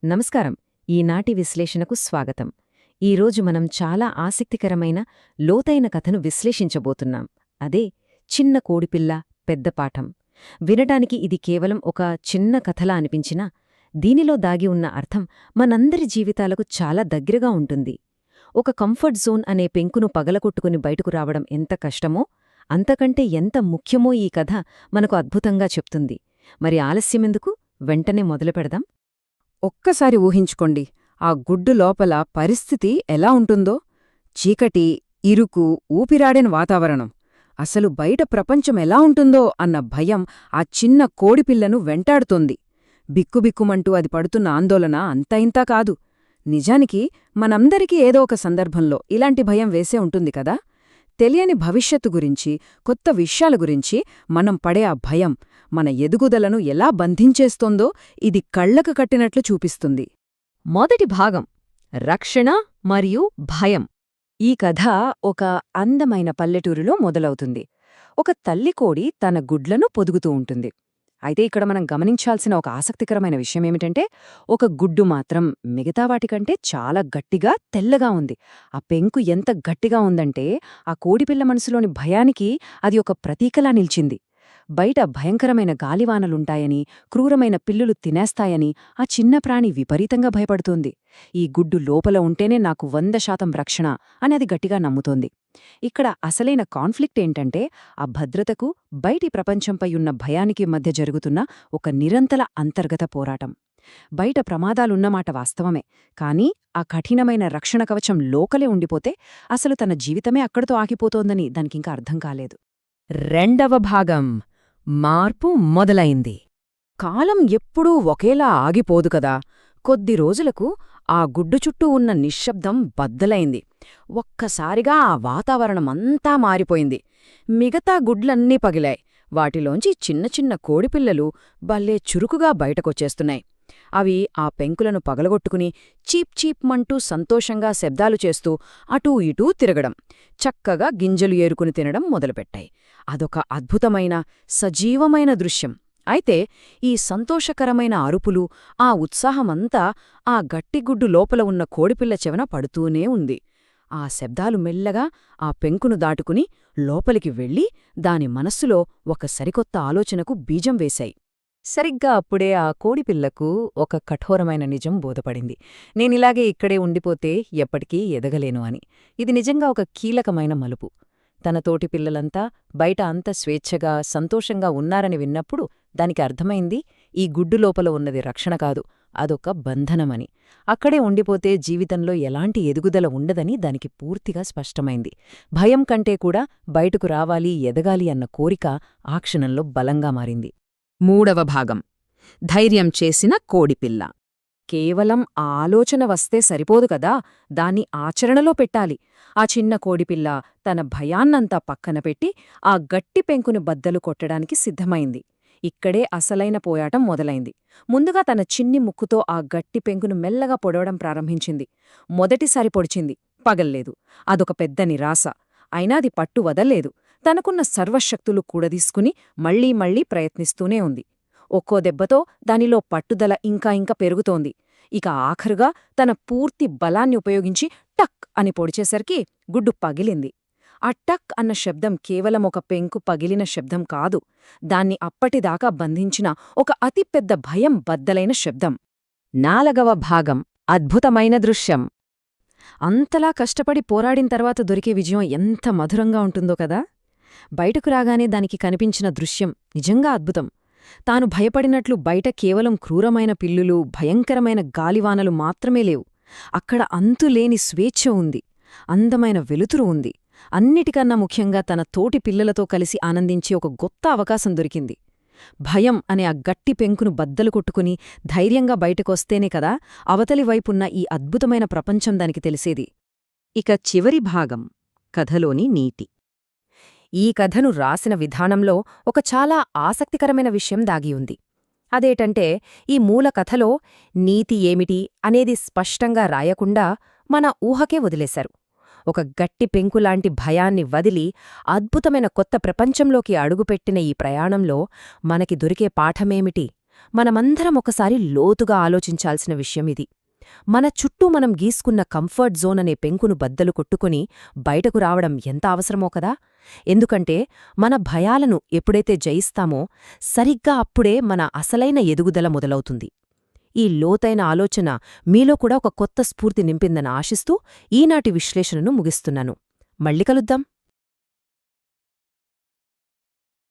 నమస్కారం. ఈనాటి విశ్లేషణకు స్వాగతం. ఈరోజు మనం చాలా ఆసక్తికరమైన, లోతైన కథను విశ్లేషించబోతున్నాం. అదే చిన్న కోడిపిల్ల పెద్ద పాఠం. వినడానికి ఇది కేవలం ఒక చిన్న కథలా అనిపించినా, దీనిలో దాగి ఉన్న అర్థం మనందరి జీవితాలకు చాలా దగ్గరగా ఉంటుంది. ఒక కంఫర్ట్ జోన్ అనే పెంకును పగలగొట్టుకుని బయటకు రావడం ఎంత కష్టమో, అంతకంటే ఎంత ముఖ్యమో ఈ కథ మనకు అద్భుతంగా చెప్తుంది. మరి ఆలస్యమెందుకు? వెంటనే మొదలుపెడదాం. ఒక్కసారి ఊహించుకోండి, ఆ గుడ్డు లోపల పరిస్థితి ఎలా ఉంటుందో. చీకటి, ఇరుకు, ఊపిరాడని వాతావరణం. అసలు బయట ప్రపంచం ఎలా ఉంటుందో అన్న భయం ఆ చిన్న కోడిపిల్లను వెంటాడుతోంది. బిక్కుబిక్కుమంటూ అది పడుతున్న ఆందోళన అంతా ఇంతా కాదు. నిజానికి మనందరికీ ఏదో ఒక సందర్భంలో ఇలాంటి భయం వేసే ఉంటుంది కదా. తెలియని భవిష్యత్తు గురించి, కొత్త విషయాల గురించి మనం పడే ఆ భయం మన ఎదుగుదలను ఎలా బంధించేస్తోందో ఇది కళ్లకు కట్టినట్లు చూపిస్తుంది. మొదటి భాగం రక్షణ మరియు భయం. ఈ కథ ఒక అందమైన పల్లెటూరులో మొదలవుతుంది. ఒక తల్లికోడి తన గుడ్లను పొదుగుతూ ఉంటుంది. అయితే ఇక్కడ మనం గమనించాల్సిన ఒక ఆసక్తికరమైన విషయమేమిటంటే, ఒక గుడ్డు మాత్రం మిగతా వాటికంటే చాలా గట్టిగా, తెల్లగా ఉంది. ఆ పెంకు ఎంత గట్టిగా ఉందంటే, ఆ కోడిపిల్ల మనసులోని భయానికి అది ఒక ప్రతీకలా నిల్చింది. బయట భయంకరమైన గాలివానలుంటాయని, క్రూరమైన పిల్లులు తినేస్తాయని ఆ చిన్న ప్రాణి విపరీతంగా భయపడుతోంది. ఈ గుడ్డు లోపల ఉంటేనే నాకు 100% రక్షణ అని అది గట్టిగా నమ్ముతోంది. ఇక్కడ అసలైన కాన్ఫ్లిక్ట్ ఏంటంటే, ఆ భద్రతకు, బయటి ప్రపంచంపై ఉన్న భయానికి మధ్య జరుగుతున్న ఒక నిరంతర అంతర్గత పోరాటం. బయట ప్రమాదాలున్నమాట వాస్తవమే, కానీ ఆ కఠినమైన రక్షణ కవచం లోకలే ఉండిపోతే అసలు తన జీవితమే అక్కడితో ఆగిపోతోందని దానికింకా అర్థం కాలేదు. రెండవ భాగం మార్పు మొదలైంది. కాలం ఎప్పుడూ ఒకేలా ఆగిపోదు కదా. కొద్ది రోజులకు ఆ గుడ్డు చుట్టూ ఉన్న నిశ్శబ్దం బద్దలైంది. ఒక్కసారిగా ఆ వాతావరణమంతా మారిపోయింది. మిగతా గుడ్లన్నీ పగిలాయి. వాటిలోంచి చిన్న చిన్న కోడిపిల్లలు భలే చురుకుగా బయటకొచ్చేస్తున్నాయి. అవి ఆ పెంకులను పగలగొట్టుకుని చీప్ చీప్మంటూ సంతోషంగా శబ్దాలు చేస్తూ అటూ ఇటూ తిరగడం, చక్కగా గింజలు ఏరుకుని తినడం మొదలుపెట్టాయి. అదొక అద్భుతమైన, సజీవమైన దృశ్యం. అయితే ఈ సంతోషకరమైన అరుపులు, ఆ ఉత్సాహమంతా ఆ గట్టిగుడ్డు లోపల ఉన్న కోడిపిల్ల చెవన పడుతూనే ఉంది. ఆ శబ్దాలు మెల్లగా ఆ పెంకును దాటుకుని లోపలికి వెళ్ళి దాని మనస్సులో ఒక సరికొత్త ఆలోచనకు బీజం వేశాయి. సరిగ్గా అప్పుడే ఆ కోడిపిల్లకు ఒక కఠోరమైన నిజం బోధపడింది. నేనిలాగే ఇక్కడే ఉండిపోతే ఎప్పటికీ ఎదగలేను అని. ఇది నిజంగా ఒక కీలకమైన మలుపు. తన తోటి పిల్లలంతా బయట అంత స్వేచ్ఛగా, సంతోషంగా ఉన్నారని విన్నప్పుడు దానికి అర్థమైంది, ఈ గుడ్డు లోపల ఉన్నది రక్షణ కాదు, అదొక బంధనమని. అక్కడే ఉండిపోతే జీవితంలో ఎలాంటి ఎదుగుదల ఉండదని దానికి పూర్తిగా స్పష్టమైంది. భయం కంటే కూడా బయటకు రావాలి, ఎదగాలి అన్న కోరిక ఆ క్షణంలో బలంగా మారింది. మూడవ భాగం ధైర్యం చేసిన కోడిపిల్ల. కేవలం ఆలోచన వస్తే సరిపోదు కదా, దాన్ని ఆచరణలో పెట్టాలి. ఆ చిన్న కోడిపిల్ల తన భయాన్నంతా పక్కన పెట్టి ఆ గట్టి పెంకుని బద్దలు కొట్టడానికి సిద్ధమైంది. ఇక్కడే అసలైన పోయాటం మొదలైంది. ముందుగా తన చిన్ని ముక్కుతో ఆ గట్టి పెంకును మెల్లగా పొడవడం ప్రారంభించింది. మొదటిసారి పొడిచింది, పగల్లేదు. అదొక పెద్ద నిరాశ. అయినా అది పట్టు వదల్లేదు. తనకున్న సర్వశక్తులు కూడదీసుకుని మళ్లీ మళ్లీ ప్రయత్నిస్తూనే ఉంది. ఒక్కో దెబ్బతో దానిలో పట్టుదల ఇంకా ఇంకా పెరుగుతోంది. ఇక ఆఖరుగా తన పూర్తి బలాన్ని ఉపయోగించి టక్ అని పొడిచేసరికి గుడ్డు పగిలింది. ఆ టక్ అన్న శబ్దం కేవలం ఒక పెంకు పగిలిన శబ్దం కాదు, దాన్ని అప్పటిదాకా బంధించిన ఒక అతిపెద్ద భయం బద్దలైన శబ్దం. నాలుగవ భాగం అద్భుతమైన దృశ్యం. అంతలా కష్టపడి పోరాడిన తర్వాత దొరికే విజయం ఎంత మధురంగా ఉంటుందో కదా. బయటకు రాగానే దానికి కనిపించిన దృశ్యం నిజంగా అద్భుతం. తాను భయపడినట్లు బయట కేవలం క్రూరమైన పిల్లులు, భయంకరమైన గాలివానలు మాత్రమే లేవు. అక్కడ అంతులేని స్వేచ్ఛ ఉంది, అందమైన వెలుతురు ఉంది. అన్నిటికన్నా ముఖ్యంగా తన తోటి పిల్లలతో కలిసి ఆనందించే ఒక గొప్ప అవకాశం దొరికింది. భయం అనే ఆ గట్టి పెంకును బద్దలు కొట్టుకుని ధైర్యంగా బయటకొస్తేనే కదా అవతలి వైపున్న ఈ అద్భుతమైన ప్రపంచం దానికి తెలిసేది. ఇక చివరి భాగం కథలోని నీతి. ఈ కథను రాసిన విధానంలో ఒక చాలా ఆసక్తికరమైన విషయం దాగి ఉంది. అదేటంటే, ఈ మూల కథలో నీతి ఏమిటి అనేది స్పష్టంగా రాయకుండా మన ఊహకే వదిలేశారు. ఒక గట్టి పెంకులాంటి భయాన్ని వదిలి అద్భుతమైన కొత్త ప్రపంచంలోకి అడుగుపెట్టిన ఈ ప్రయాణంలో మనకి దొరికే పాఠమేమిటి మనమందరం ఒకసారి లోతుగా ఆలోచించాల్సిన విషయం ఇది. మన చుట్టూ మనం గీసుకున్న కంఫర్ట్ జోన్ అనే పెంకును బద్దలు కొట్టుకొని బయటకు రావడం ఎంత అవసరమో కదా. ఎందుకంటే మన భయాలను ఎప్పుడైతే జయిస్తామో సరిగ్గా అప్పుడే మన అసలైన ఎదుగుదల మొదలవుతుంది. ఈ లోతైన ఆలోచన మీలో కూడా ఒక కొత్త స్ఫూర్తి నింపిందని ఆశిస్తూ ఈనాటి విశ్లేషణను ముగిస్తున్నాను. మళ్ళీ కలుద్దాం.